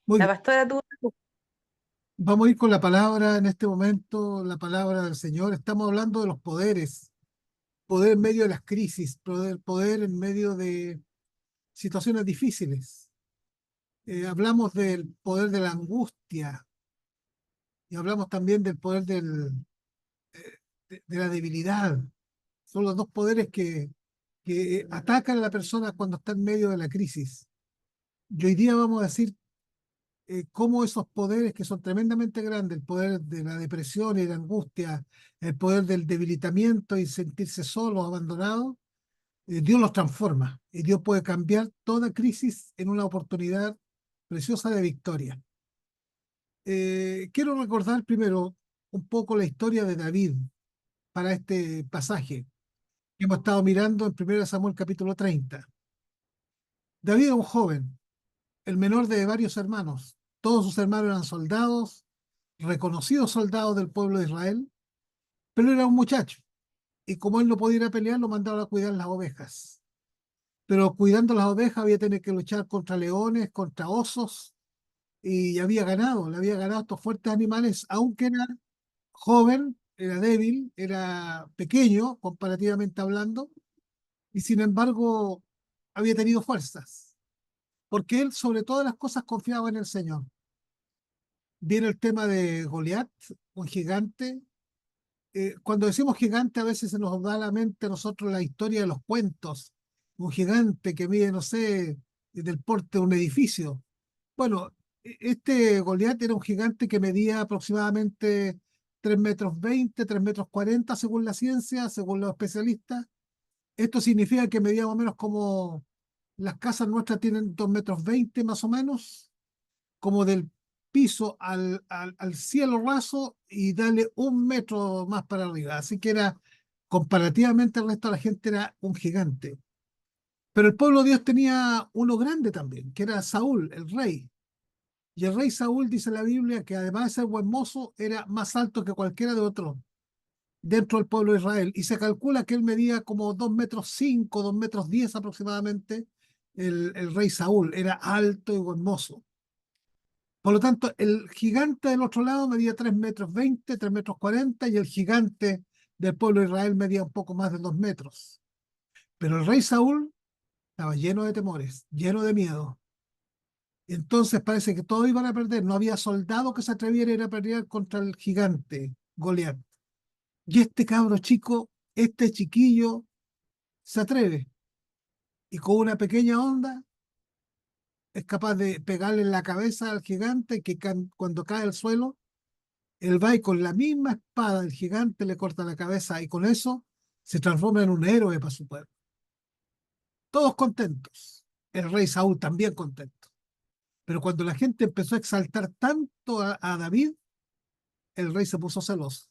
Muy La bien, pastora tuvo... vamos a ir con la palabra en este momento, la palabra del Señor. Estamos hablando de los poderes, poder en medio de las crisis, poder en medio de situaciones difíciles. Hablamos del poder de la angustia y hablamos también del poder de la debilidad. Son los dos poderes que atacan a la persona cuando está en medio de la crisis. Y hoy día vamos a decir cómo esos poderes que son tremendamente grandes, el poder de la depresión y la angustia, el poder del debilitamiento y sentirse solo, abandonado, Dios los transforma y Dios puede cambiar toda crisis en una oportunidad preciosa de victoria. Quiero recordar primero un poco la historia de David para este pasaje que hemos estado mirando en 1 Samuel capítulo 30. David era un joven, el menor de varios hermanos. Todos sus hermanos eran soldados, reconocidos soldados del pueblo de Israel, pero era un muchacho. Y como él no podía ir a pelear, lo mandaron a cuidar las ovejas. Pero cuidando las ovejas había tenido que luchar contra leones, contra osos, y había ganado, le había ganado a estos fuertes animales, aunque era joven, era débil, era pequeño comparativamente hablando, y sin embargo había tenido fuerzas, porque él sobre todas las cosas confiaba en el Señor. Viene el tema de Goliat, un gigante. Cuando decimos gigante, a veces se nos da a la mente a nosotros la historia de los cuentos. Un gigante que mide, no sé, del porte de un edificio. Bueno, este Goliat era un gigante que medía aproximadamente 3,20 m, 3,40 m, según la ciencia, según los especialistas. Esto significa que medía más o menos como las casas nuestras tienen 2,20 m más o menos, como del piso al cielo raso y darle 1 metro más para arriba. Así que era, comparativamente al resto de la gente, era un gigante. Pero el pueblo de Dios tenía uno grande también, que era Saúl, el rey. Y el rey Saúl, dice la Biblia, que además de ser buen mozo, era más alto que cualquiera de otros dentro del pueblo de Israel. Y se calcula que él medía como 2,5 m, 2,10 m aproximadamente. El rey Saúl era alto y buen mozo. Por lo tanto, el gigante del otro lado medía 3,20 m, 3,40 m, y el gigante del pueblo de Israel medía un poco más de 2 metros. Pero el rey Saúl estaba lleno de temores, lleno de miedo. Entonces parece que todos iban a perder. No había soldado que se atreviera a ir a pelear contra el gigante Goliat. Y este cabro chico, este chiquillo, se atreve y con una pequeña onda es capaz de pegarle en la cabeza al gigante que cuando cae al suelo él va y con la misma espada del gigante le corta la cabeza y con eso se transforma en un héroe para su pueblo. Todos contentos. El rey Saúl también contento. Pero cuando la gente empezó a exaltar tanto a David, el rey se puso celoso.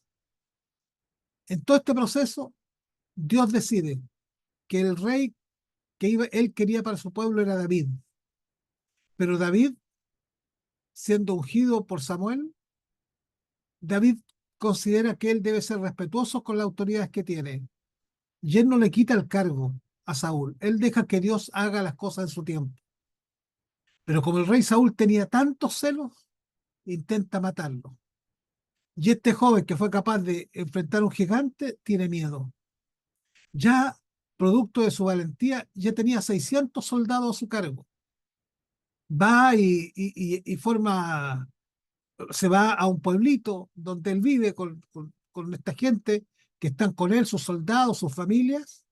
En todo este proceso, Dios decide que el rey él quería para su pueblo era David. Pero David, siendo ungido por Samuel, David considera que él debe ser respetuoso con las autoridades que tiene. Y él no le quita el cargo a Saúl. Él deja que Dios haga las cosas en su tiempo. Pero como el rey Saúl tenía tantos celos, intenta matarlo. Y este joven que fue capaz de enfrentar a un gigante tiene miedo. Ya, producto de su valentía, ya tenía 600 soldados a su cargo. Va y forma, se va a un pueblito donde él vive con esta gente que están con él, sus soldados, sus familias,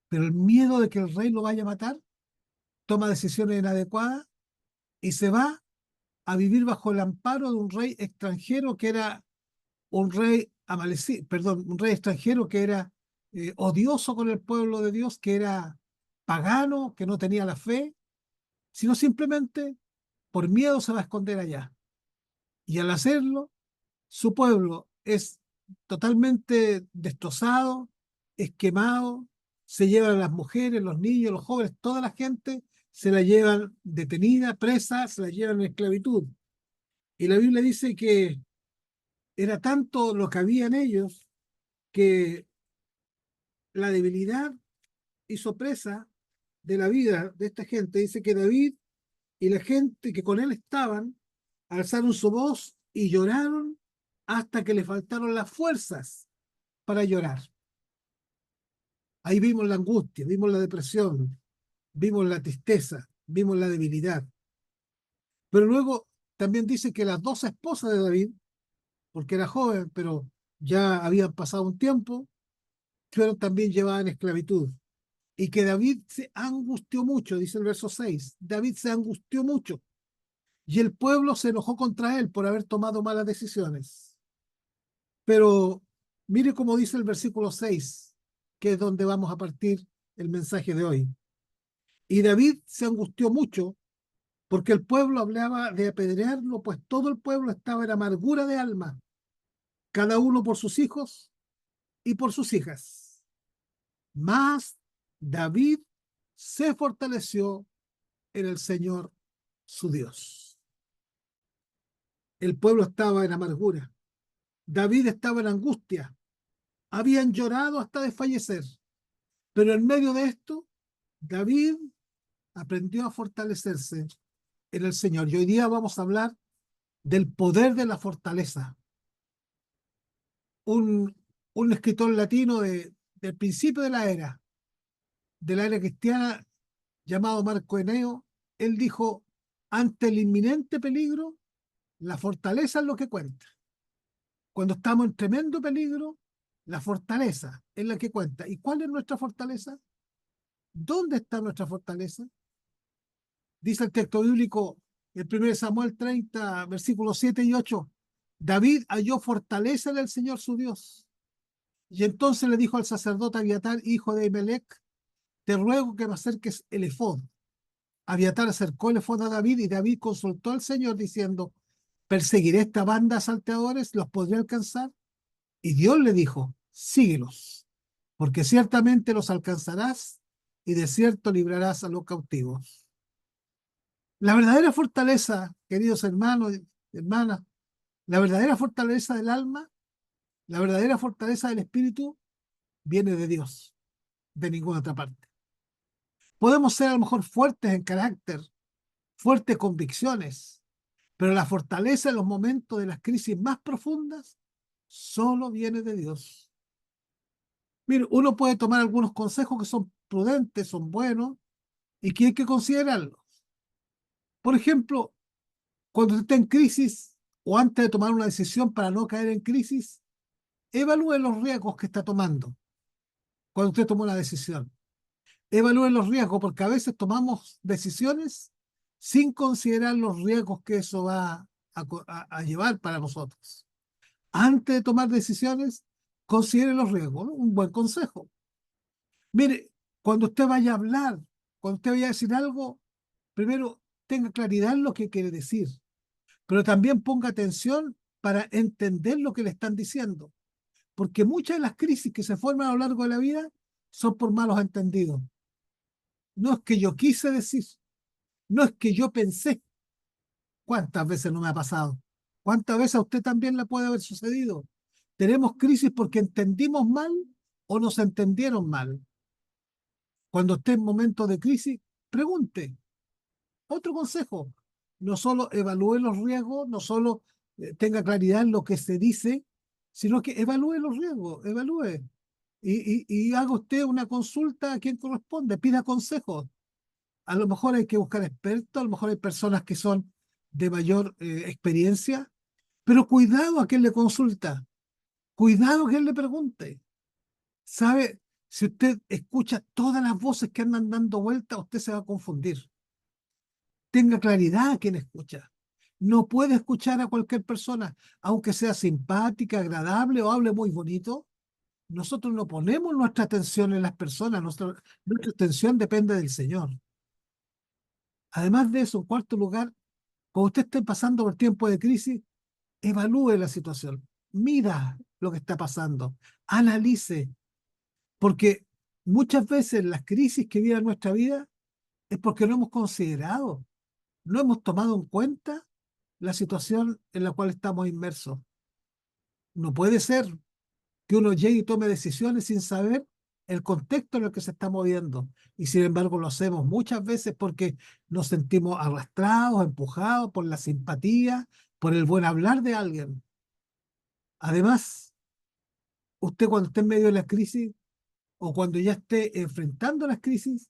pero el miedo de que el rey lo vaya a matar toma decisiones inadecuadas y se va a vivir bajo el amparo de un rey extranjero que era un rey perdón, un rey extranjero que era odioso con el pueblo de Dios, que era pagano, que no tenía la fe, sino simplemente por miedo se va a esconder allá. Y al hacerlo, su pueblo es totalmente destrozado, es quemado, se llevan las mujeres, los niños, los jóvenes, toda la gente se la llevan detenida, presa, se la llevan en esclavitud. Y la Biblia dice que era tanto lo que había en ellos que la debilidad hizo presa de la vida de esta gente. Dice que David y la gente que con él estaban alzaron su voz y lloraron hasta que le faltaron las fuerzas para llorar. Ahí vimos la angustia, vimos la depresión, vimos la tristeza, vimos la debilidad. Pero luego también dice que las dos esposas de David, porque era joven, pero ya habían pasado un tiempo, fueron también llevadas en esclavitud. Y que David se angustió mucho, dice el verso 6. David se angustió mucho y el pueblo se enojó contra él por haber tomado malas decisiones. Pero mire cómo dice el versículo 6, que es donde vamos a partir el mensaje de hoy. Y David se angustió mucho porque el pueblo hablaba de apedrearlo, pues todo el pueblo estaba en amargura de alma, cada uno por sus hijos y por sus hijas. Mas David se fortaleció en el Señor su Dios. El pueblo estaba en amargura. David estaba en angustia. Habían llorado hasta desfallecer. Pero en medio de esto, David aprendió a fortalecerse en el Señor. Y hoy día vamos a hablar del poder de la fortaleza. Un, un escritor latino del principio de la era cristiana, llamado Marco Eneo, él dijo, ante el inminente peligro, la fortaleza es lo que cuenta. Cuando estamos en tremendo peligro, la fortaleza es la que cuenta. ¿Y cuál es nuestra fortaleza? ¿Dónde está nuestra fortaleza? Dice el texto bíblico, el 1 Samuel 30, versículos 7 y 8. David halló fortaleza en el Señor su Dios. Y entonces le dijo al sacerdote Abiatar, hijo de Ahimelech, te ruego que me acerques el efod. Abiatar acercó el efod a David y David consultó al Señor diciendo, ¿perseguiré esta banda de salteadores? ¿Los podré alcanzar? Y Dios le dijo, síguelos, porque ciertamente los alcanzarás y de cierto librarás a los cautivos. La verdadera fortaleza, queridos hermanos y hermanas, la verdadera fortaleza del alma, la verdadera fortaleza del espíritu, viene de Dios, de ninguna otra parte. Podemos ser a lo mejor fuertes en carácter, fuertes convicciones, pero la fortaleza en los momentos de las crisis más profundas solo viene de Dios. Mire, uno puede tomar algunos consejos que son prudentes, son buenos y que hay que considerarlos. Por ejemplo, cuando usted está en crisis o antes de tomar una decisión para no caer en crisis, evalúe los riesgos que está tomando cuando usted toma una decisión. Evalúe los riesgos porque a veces tomamos decisiones sin considerar los riesgos que eso va a llevar para nosotros. Antes de tomar decisiones, considere los riesgos, ¿no? Un buen consejo. Mire, cuando usted vaya a hablar, cuando usted vaya a decir algo, primero tenga claridad en lo que quiere decir, pero también ponga atención para entender lo que le están diciendo, porque muchas de las crisis que se forman a lo largo de la vida son por malos entendidos. No es que yo quise decir, no es que yo pensé. ¿Cuántas veces no me ha pasado? ¿Cuántas veces a usted también le puede haber sucedido? Tenemos crisis porque entendimos mal o nos entendieron mal. Cuando esté en momentos de crisis, pregunte. Otro consejo, no solo evalúe los riesgos, no solo tenga claridad en lo que se dice, sino que evalúe los riesgos, evalúe. Y haga usted una consulta a quien corresponde, pida consejos. A lo mejor hay que buscar expertos, a lo mejor hay personas que son de mayor experiencia, pero cuidado a quien le consulta, cuidado a quien le pregunte. ¿Sabe? Si usted escucha todas las voces que andan dando vueltas, usted se va a confundir. Tenga claridad a quien escucha. No puede escuchar a cualquier persona, aunque sea simpática, agradable o hable muy bonito. Nosotros no ponemos nuestra atención en las personas, nuestra atención depende del Señor. Además de eso, en cuarto lugar, cuando usted esté pasando por tiempo de crisis, evalúe la situación, mira lo que está pasando, analice, porque muchas veces las crisis que viven en nuestra vida es porque no hemos considerado, no hemos tomado en cuenta la situación en la cual estamos inmersos. No puede ser que uno llegue y tome decisiones sin saber el contexto en el que se está moviendo. Y sin embargo lo hacemos muchas veces porque nos sentimos arrastrados, empujados por la simpatía, por el buen hablar de alguien. Además, usted cuando esté en medio de la crisis o cuando ya esté enfrentando las crisis,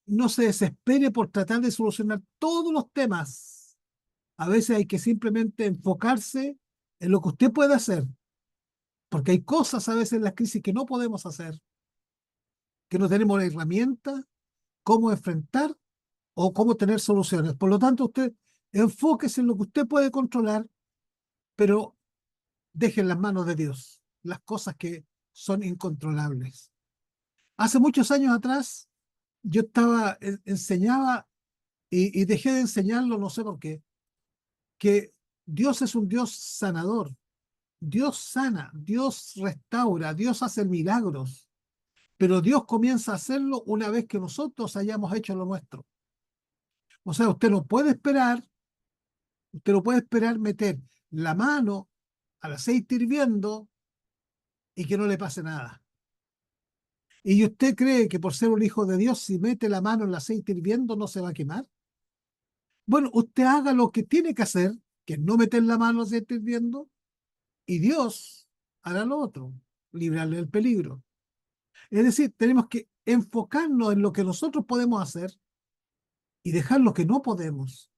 no se desespere por tratar de solucionar todos los temas. A veces hay que simplemente enfocarse en lo que usted puede hacer, porque hay cosas a veces en las crisis que no podemos hacer, que no tenemos la herramienta, cómo enfrentar o cómo tener soluciones. Por lo tanto, usted enfóquese en lo que usted puede controlar, pero deje en las manos de Dios las cosas que son incontrolables. Hace muchos años atrás, yo enseñaba y dejé de enseñarlo, no sé por qué, que Dios es un Dios sanador. Dios sana, Dios restaura, Dios hace milagros, pero Dios comienza a hacerlo una vez que nosotros hayamos hecho lo nuestro. O sea, usted no puede esperar meter la mano al aceite hirviendo y que no le pase nada. ¿Y usted cree que por ser un hijo de Dios, si mete la mano en el aceite hirviendo, no se va a quemar? Bueno, usted haga lo que tiene que hacer, que es no meter la mano al aceite hirviendo, y Dios hará lo otro, librarle del peligro. Es decir, tenemos que enfocarnos en lo que nosotros podemos hacer y dejar lo que no podemos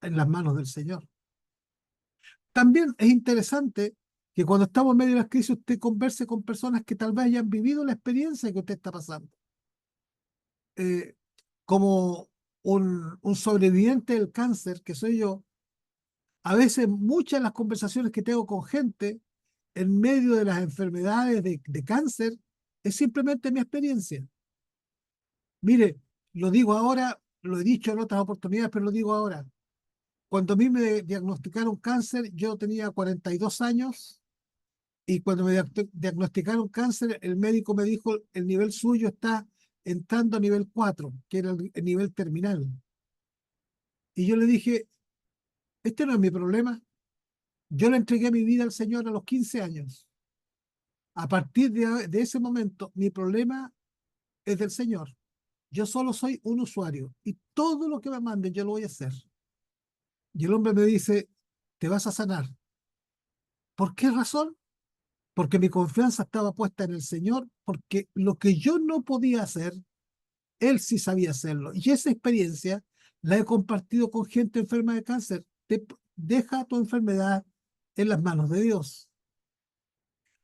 en las manos del Señor. También es interesante que cuando estamos en medio de las crisis usted converse con personas que tal vez hayan vivido la experiencia que usted está pasando. Eh, Como un sobreviviente del cáncer que soy yo, a veces muchas de las conversaciones que tengo con gente en medio de las enfermedades de cáncer es simplemente mi experiencia. Mire, lo digo ahora, lo he dicho en otras oportunidades, pero lo digo ahora. Cuando a mí me diagnosticaron cáncer, yo tenía 42 años y cuando me diagnosticaron cáncer, el médico me dijo, el nivel suyo está entrando a nivel 4, que era el nivel terminal. Y yo le dije, este no es mi problema. Yo le entregué mi vida al Señor a los 15 años. A partir de ese momento, mi problema es del Señor. Yo solo soy un usuario y todo lo que me manden yo lo voy a hacer. Y el hombre me dice, te vas a sanar. ¿Por qué razón? Porque mi confianza estaba puesta en el Señor, porque lo que yo no podía hacer, Él sí sabía hacerlo. Y esa experiencia la he compartido con gente enferma de cáncer. Deja tu enfermedad en las manos de Dios.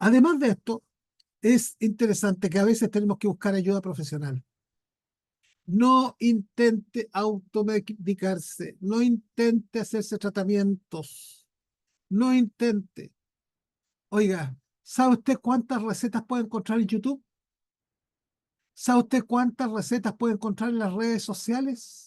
Además de esto, es interesante que a veces tenemos que buscar ayuda profesional. No intente automedicarse, no intente hacerse tratamientos, no intente. Oiga, ¿sabe usted cuántas recetas puede encontrar en YouTube? ¿Sabe usted cuántas recetas puede encontrar en las redes sociales?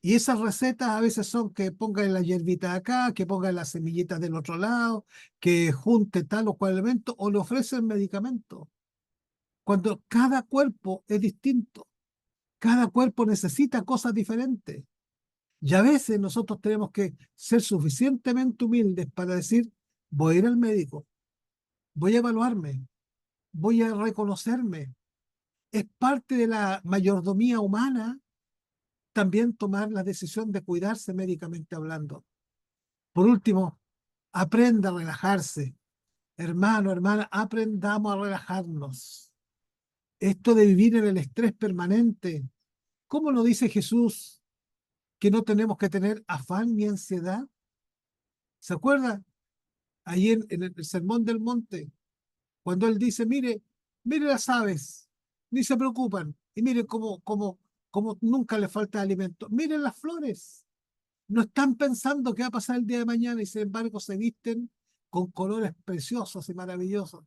Y esas recetas a veces son que ponga la hierbita de acá, que ponga las semillitas del otro lado, que junte tal o cual elemento, o le ofrecen medicamento. Cuando cada cuerpo es distinto, cada cuerpo necesita cosas diferentes. Y a veces nosotros tenemos que ser suficientemente humildes para decir, voy a ir al médico, voy a evaluarme, voy a reconocerme. Es parte de la mayordomía humana también tomar la decisión de cuidarse médicamente hablando. Por último, aprenda a relajarse. Hermano, hermana, aprendamos a relajarnos. Esto de vivir en el estrés permanente, ¿cómo lo dice Jesús? Que no tenemos que tener afán ni ansiedad. ¿Se acuerda? Ahí en el Sermón del Monte, cuando él dice, mire las aves, ni se preocupan, y mire cómo nunca le falta alimento. Miren las flores, no están pensando qué va a pasar el día de mañana y sin embargo se visten con colores preciosos y maravillosos.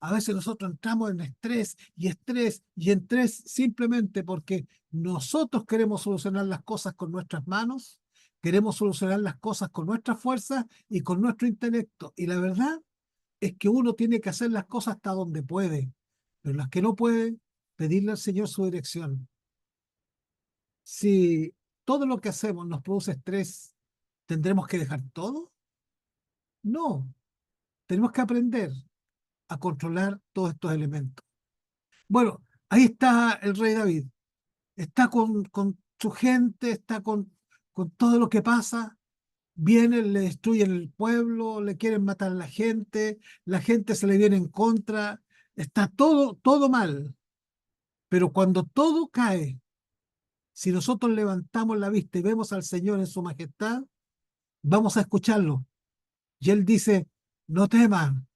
A veces nosotros entramos en estrés y estrés y estrés simplemente porque nosotros queremos solucionar las cosas con nuestras manos, queremos solucionar las cosas con nuestra fuerza y con nuestro intelecto. Y la verdad es que uno tiene que hacer las cosas hasta donde puede, pero las que no puede, pedirle al Señor su dirección. Si todo lo que hacemos nos produce estrés, ¿tendremos que dejar todo? No, tenemos que aprender a controlar todos estos elementos. Bueno, ahí está el rey David. Está con su gente, está con todo lo que pasa. Vienen, le destruyen el pueblo, le quieren matar a la gente se le viene en contra. Está todo mal. Pero cuando todo cae, si nosotros levantamos la vista y vemos al Señor en su majestad, vamos a escucharlo. Y Él dice, no teman,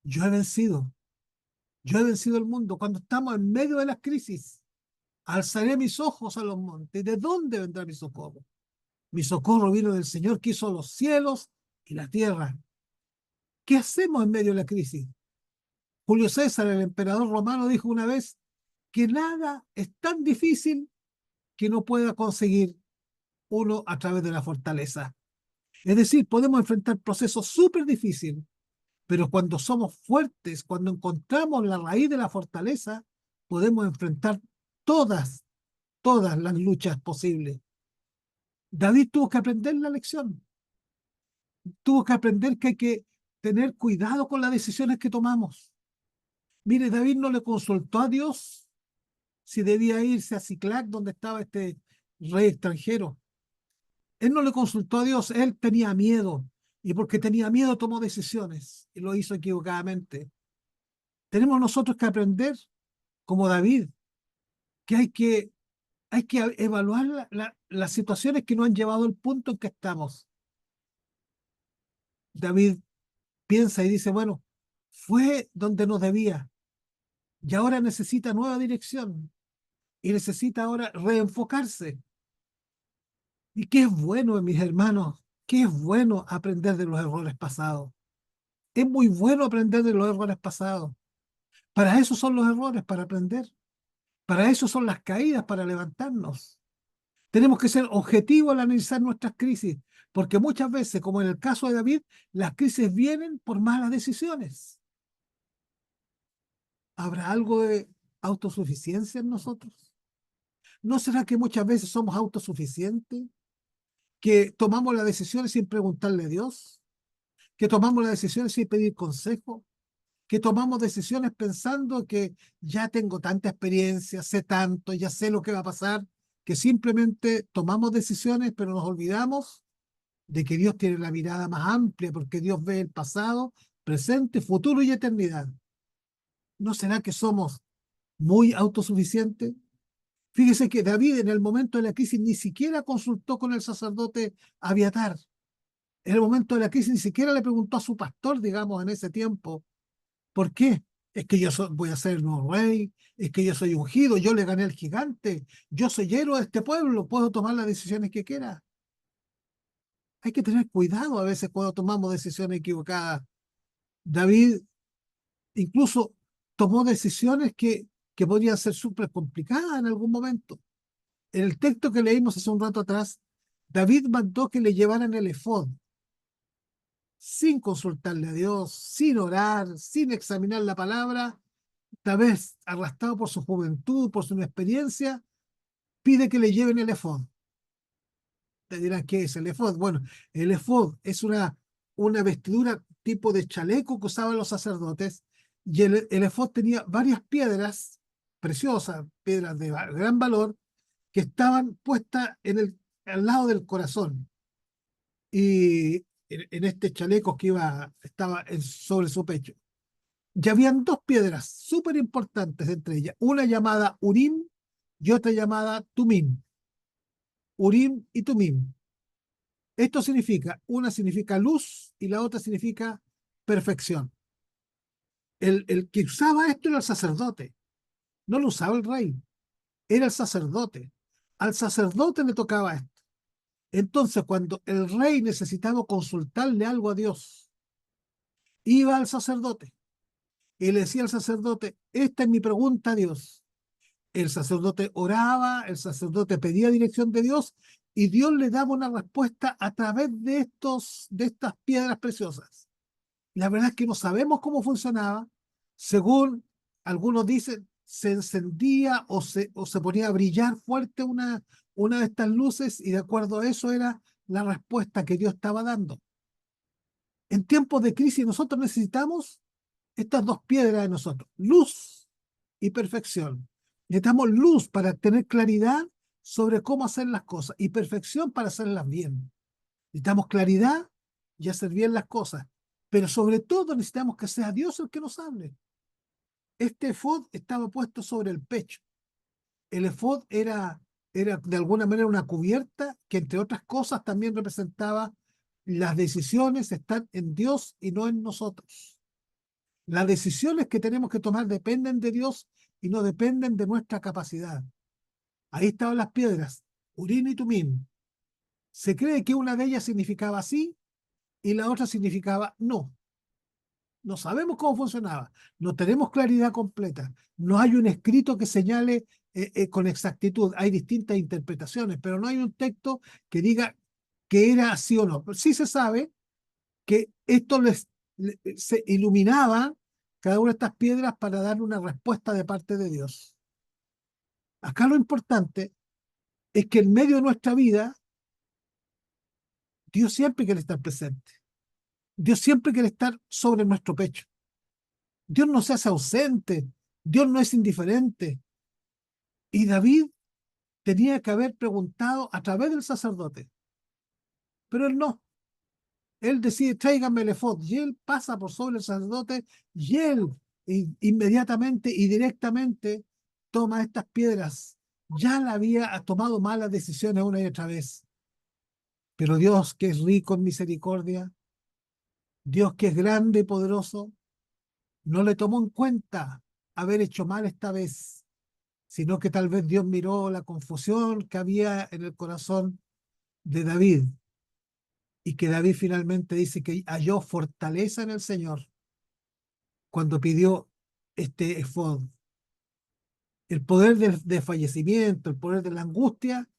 yo he vencido, yo he vencido el mundo. Cuando estamos en medio de las crisis, alzaré mis ojos a los montes. ¿De dónde vendrá mi socorro? Mi socorro vino del Señor que hizo los cielos y la tierra. ¿Qué hacemos en medio de la crisis? Julio César, el emperador romano, dijo una vez que nada es tan difícil que no pueda conseguir uno a través de la fortaleza. Es decir, podemos enfrentar procesos súper difíciles, pero cuando somos fuertes, cuando encontramos la raíz de la fortaleza, podemos enfrentar todas, todas las luchas posibles. David tuvo que aprender la lección, tuvo que aprender que hay que tener cuidado con las decisiones que tomamos. Mire, David no le consultó a Dios si debía irse a Ciclac, donde estaba este rey extranjero. Él no le consultó a Dios, él tenía miedo. Y porque tenía miedo tomó decisiones y lo hizo equivocadamente. Tenemos nosotros que aprender, como David, que hay que evaluar las situaciones que nos han llevado al punto en que estamos. David piensa y dice, bueno, fue donde nos debía y ahora necesita nueva dirección y necesita ahora reenfocarse. Y qué es bueno, mis hermanos, qué es bueno aprender de los errores pasados. Es muy bueno aprender de los errores pasados. Para eso son los errores, para aprender. Para eso son las caídas, para levantarnos. Tenemos que ser objetivos al analizar nuestras crisis, porque muchas veces, como en el caso de David, las crisis vienen por malas decisiones. ¿Habrá algo de autosuficiencia en nosotros? ¿No será que muchas veces somos autosuficientes? ¿Que tomamos las decisiones sin preguntarle a Dios? ¿Que tomamos las decisiones sin pedir consejo? ¿Que tomamos decisiones pensando que ya tengo tanta experiencia, sé tanto, ya sé lo que va a pasar, que simplemente tomamos decisiones, pero nos olvidamos de que Dios tiene la mirada más amplia, porque Dios ve el pasado, presente, futuro y eternidad? ¿No será que somos muy autosuficientes? Fíjese que David en el momento de la crisis ni siquiera consultó con el sacerdote Abiatar. En el momento de la crisis ni siquiera le preguntó a su pastor, digamos, en ese tiempo, ¿por qué? Es que voy a ser el nuevo rey, es que yo soy ungido, yo le gané al gigante, yo soy héroe de este pueblo, puedo tomar las decisiones que quiera. Hay que tener cuidado a veces cuando tomamos decisiones equivocadas. David incluso tomó decisiones que podrían ser súper complicadas en algún momento. En el texto que leímos hace un rato atrás, David mandó que le llevaran el efod, sin consultarle a Dios, sin orar, sin examinar la palabra. Tal vez arrastrado por su juventud, por su inexperiencia, pide que le lleven el efod. Te dirán, ¿qué es el efod? Bueno, el efod es una vestidura tipo de chaleco que usaban los sacerdotes, y el efod tenía varias piedras preciosas, piedras de gran valor, que estaban puestas al lado del corazón. Y en este chaleco que estaba sobre su pecho. Y habían dos piedras súper importantes entre ellas, una llamada Urim y otra llamada Tumim. Urim y Tumim. Esto significa, una significa luz y la otra significa perfección. El que usaba esto era el sacerdote, no lo usaba el rey, era el sacerdote. Al sacerdote le tocaba esto. Entonces, cuando el rey necesitaba consultarle algo a Dios, iba al sacerdote y le decía al sacerdote, esta es mi pregunta a Dios. El sacerdote oraba, el sacerdote pedía dirección de Dios y Dios le daba una respuesta a través de estas piedras preciosas. La verdad es que no sabemos cómo funcionaba. Según algunos dicen, se encendía o se ponía a brillar fuerte una de estas luces y de acuerdo a eso era la respuesta que Dios estaba dando. En tiempos de crisis nosotros necesitamos estas dos piedras de nosotros, luz y perfección. Necesitamos luz para tener claridad sobre cómo hacer las cosas y perfección para hacerlas bien. Necesitamos claridad y hacer bien las cosas, pero sobre todo necesitamos que sea Dios el que nos hable. Este efod estaba puesto sobre el pecho. El efod era de alguna manera una cubierta que, entre otras cosas, también representaba las decisiones están en Dios y no en nosotros. Las decisiones que tenemos que tomar dependen de Dios y no dependen de nuestra capacidad. Ahí estaban las piedras, Urín y Tumín. Se cree que una de ellas significaba sí y la otra significaba no. No sabemos cómo funcionaba, no tenemos claridad completa, no hay un escrito que señale con exactitud, hay distintas interpretaciones, pero no hay un texto que diga que era así o no. Pero sí se sabe que se iluminaba cada una de estas piedras para dar una respuesta de parte de Dios. Acá lo importante es que en medio de nuestra vida, Dios siempre quiere estar presente, Dios siempre quiere estar sobre nuestro pecho. Dios no se hace ausente, Dios no es indiferente. Y David tenía que haber preguntado a través del sacerdote, pero él no. Él decide, tráigame el efod, y él pasa por sobre el sacerdote, y él inmediatamente y directamente toma estas piedras. Ya la había tomado malas decisiones una y otra vez, pero Dios, que es rico en misericordia, Dios que es grande y poderoso, no le tomó en cuenta haber hecho mal esta vez, sino que tal vez Dios miró la confusión que había en el corazón de David y que David finalmente dice que halló fortaleza en el Señor cuando pidió este efod. El poder del fallecimiento, el poder de la angustia,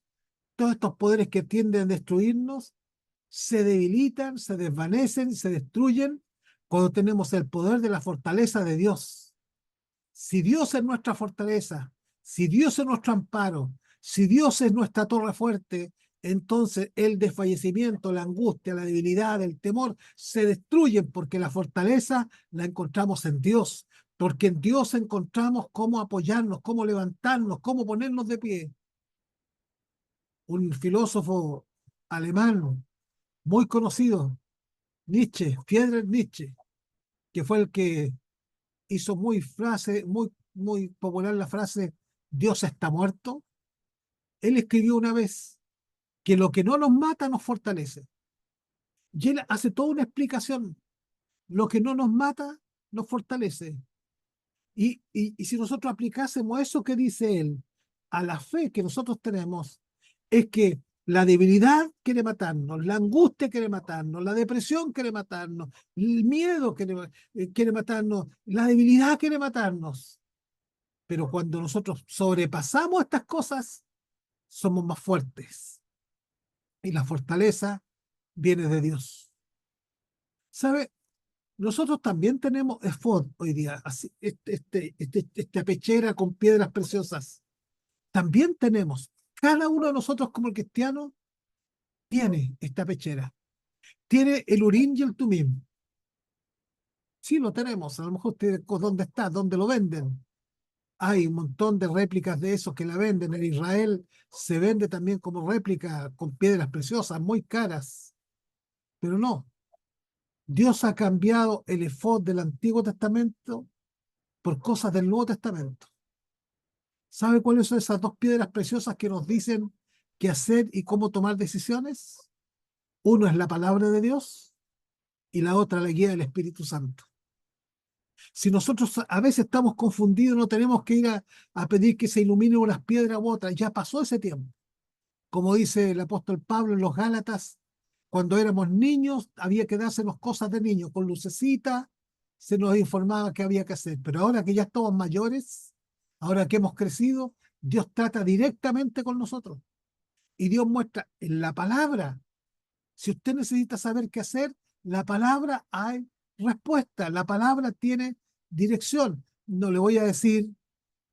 todos estos poderes que tienden a destruirnos, se debilitan, se desvanecen, se destruyen cuando tenemos el poder de la fortaleza de Dios. Si Dios es nuestra fortaleza, si Dios es nuestro amparo, si Dios es nuestra torre fuerte, entonces el desfallecimiento, la angustia, la debilidad, el temor se destruyen porque la fortaleza la encontramos en Dios, porque en Dios encontramos cómo apoyarnos, cómo levantarnos, cómo ponernos de pie. Un filósofo alemán muy conocido, Nietzsche, Friedrich Nietzsche, que fue el que hizo muy popular la frase Dios está muerto. Él escribió una vez que lo que no nos mata nos fortalece. Y él hace toda una explicación. Lo que no nos mata nos fortalece. Y si nosotros aplicásemos eso que dice él a la fe que nosotros tenemos, es que la debilidad quiere matarnos, la angustia quiere matarnos, la depresión quiere matarnos, el miedo quiere matarnos, la debilidad quiere matarnos. Pero cuando nosotros sobrepasamos estas cosas, somos más fuertes. Y la fortaleza viene de Dios. ¿Sabe? Nosotros también tenemos efod hoy día, así, esta pechera con piedras preciosas. También tenemos, cada uno de nosotros como cristianos tiene esta pechera. Tiene el Urín y el Tumim. Sí, lo tenemos. A lo mejor usted, ¿dónde está? ¿Dónde lo venden? Hay un montón de réplicas de esos que la venden. En Israel se vende también como réplica con piedras preciosas, muy caras. Pero no, Dios ha cambiado el efod del Antiguo Testamento por cosas del Nuevo Testamento. ¿Sabe cuáles son esas dos piedras preciosas que nos dicen qué hacer y cómo tomar decisiones? Uno es la palabra de Dios y la otra la guía del Espíritu Santo. Si nosotros a veces estamos confundidos, no tenemos que ir a pedir que se iluminen unas piedras u otras. Ya pasó ese tiempo. Como dice el apóstol Pablo en los Gálatas, cuando éramos niños había que dársenos cosas de niños, con lucecita se nos informaba qué había que hacer. Pero ahora que ya estamos mayores, ahora que hemos crecido, Dios trata directamente con nosotros. Y Dios muestra en la palabra. Si usted necesita saber qué hacer, la palabra hay respuesta, la palabra tiene dirección. No le voy a decir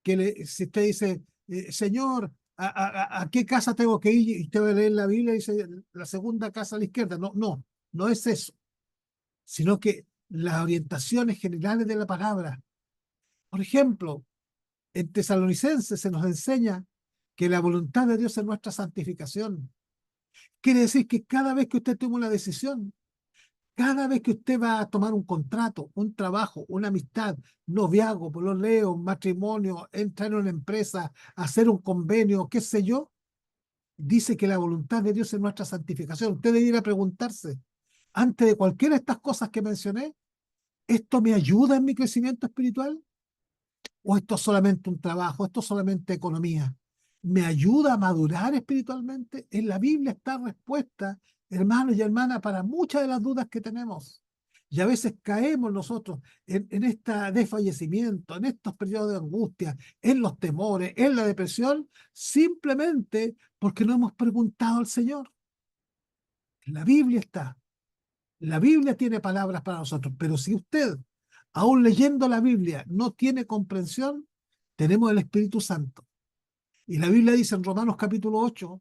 si usted dice, Señor, ¿a qué casa tengo que ir? Y usted va a leer la Biblia y dice, la segunda casa a la izquierda. No, no, no es eso, sino que las orientaciones generales de la palabra. Por ejemplo, En Tesalonicenses se nos enseña que la voluntad de Dios es nuestra santificación. Quiere decir que cada vez que usted toma una decisión, cada vez que usted va a tomar un contrato, un trabajo, una amistad, noviazgo, pololeo, un matrimonio, entrar en una empresa, hacer un convenio, qué sé yo, dice que la voluntad de Dios es nuestra santificación. Usted debería preguntarse, antes de cualquiera de estas cosas que mencioné, ¿esto me ayuda en mi crecimiento espiritual? ¿O esto es solamente un trabajo? ¿Esto es solamente economía? ¿Me ayuda a madurar espiritualmente? En la Biblia está respuesta, hermanos y hermanas, para muchas de las dudas que tenemos. Y a veces caemos nosotros en este desfallecimiento, en estos periodos de angustia, en los temores, en la depresión, simplemente porque no hemos preguntado al Señor. La Biblia está. La Biblia tiene palabras para nosotros, pero si usted, aún leyendo la Biblia, no tiene comprensión, tenemos el Espíritu Santo. Y la Biblia dice en Romanos capítulo 8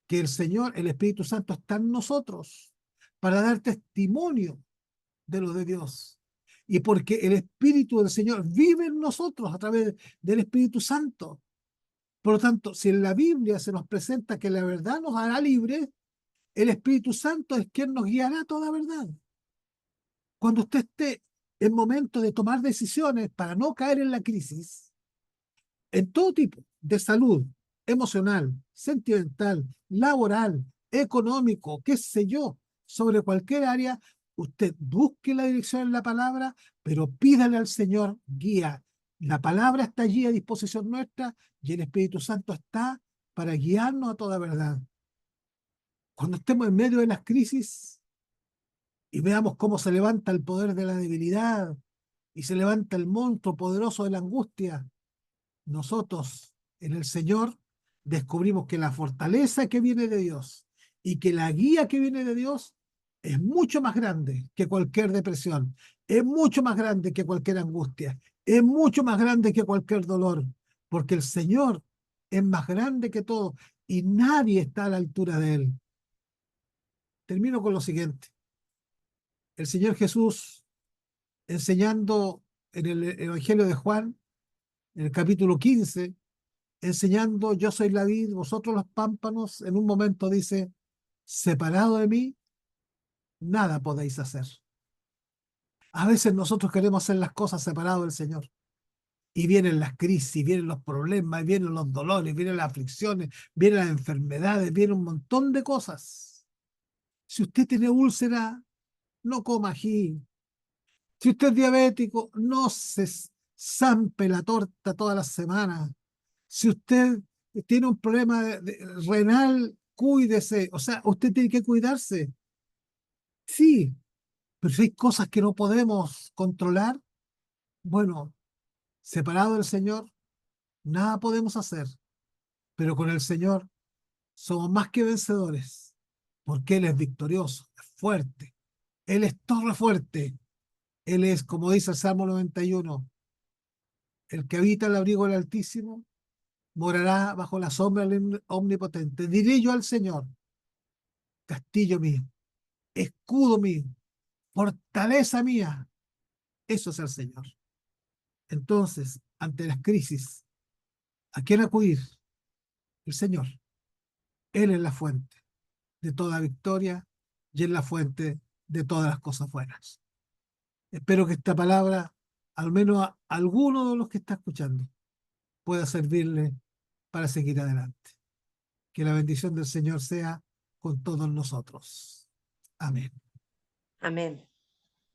que el Señor, el Espíritu Santo, está en nosotros para dar testimonio de lo de Dios. Y porque el Espíritu del Señor vive en nosotros a través del Espíritu Santo. Por lo tanto, si en la Biblia se nos presenta que la verdad nos hará libres, el Espíritu Santo es quien nos guiará a toda verdad. Cuando usted esté en momento de tomar decisiones para no caer en la crisis, en todo tipo de salud, emocional, sentimental, laboral, económico, qué sé yo, sobre cualquier área, usted busque la dirección en la palabra, pero pídale al Señor guía. La palabra está allí a disposición nuestra y el Espíritu Santo está para guiarnos a toda verdad. Cuando estemos en medio de las crisis y veamos cómo se levanta el poder de la debilidad y se levanta el monstruo poderoso de la angustia, nosotros en el Señor descubrimos que la fortaleza que viene de Dios y que la guía que viene de Dios es mucho más grande que cualquier depresión, es mucho más grande que cualquier angustia, es mucho más grande que cualquier dolor, porque el Señor es más grande que todo y nadie está a la altura de Él. Termino con lo siguiente. El Señor Jesús, enseñando en el Evangelio de Juan, en el capítulo 15, enseñando yo soy la vid, vosotros los pámpanos, en un momento dice, separado de mí, nada podéis hacer. A veces nosotros queremos hacer las cosas separados del Señor. Y vienen las crisis, vienen los problemas, vienen los dolores, vienen las aflicciones, vienen las enfermedades, vienen un montón de cosas. Si usted tiene úlcera, no coma ají. Si usted es diabético, no se zampe la torta todas las semanas. Si usted tiene un problema renal, cuídese. O sea, usted tiene que cuidarse. Sí, pero si hay cosas que no podemos controlar, bueno, separado del Señor, nada podemos hacer. Pero con el Señor somos más que vencedores, porque Él es victorioso, es fuerte. Él es torre fuerte. Él es, como dice el Salmo 91, el que habita el abrigo del Altísimo morará bajo la sombra del Omnipotente. Diré yo al Señor, castillo mío, escudo mío, fortaleza mía. Eso es el Señor. Entonces, ante las crisis, ¿a quién acudir? El Señor. Él es la fuente de toda victoria y es la fuente de todas las cosas buenas. Espero que esta palabra, al menos a alguno de los que está escuchando, pueda servirle para seguir adelante. Que la bendición del Señor sea con todos nosotros. Amén. Amén.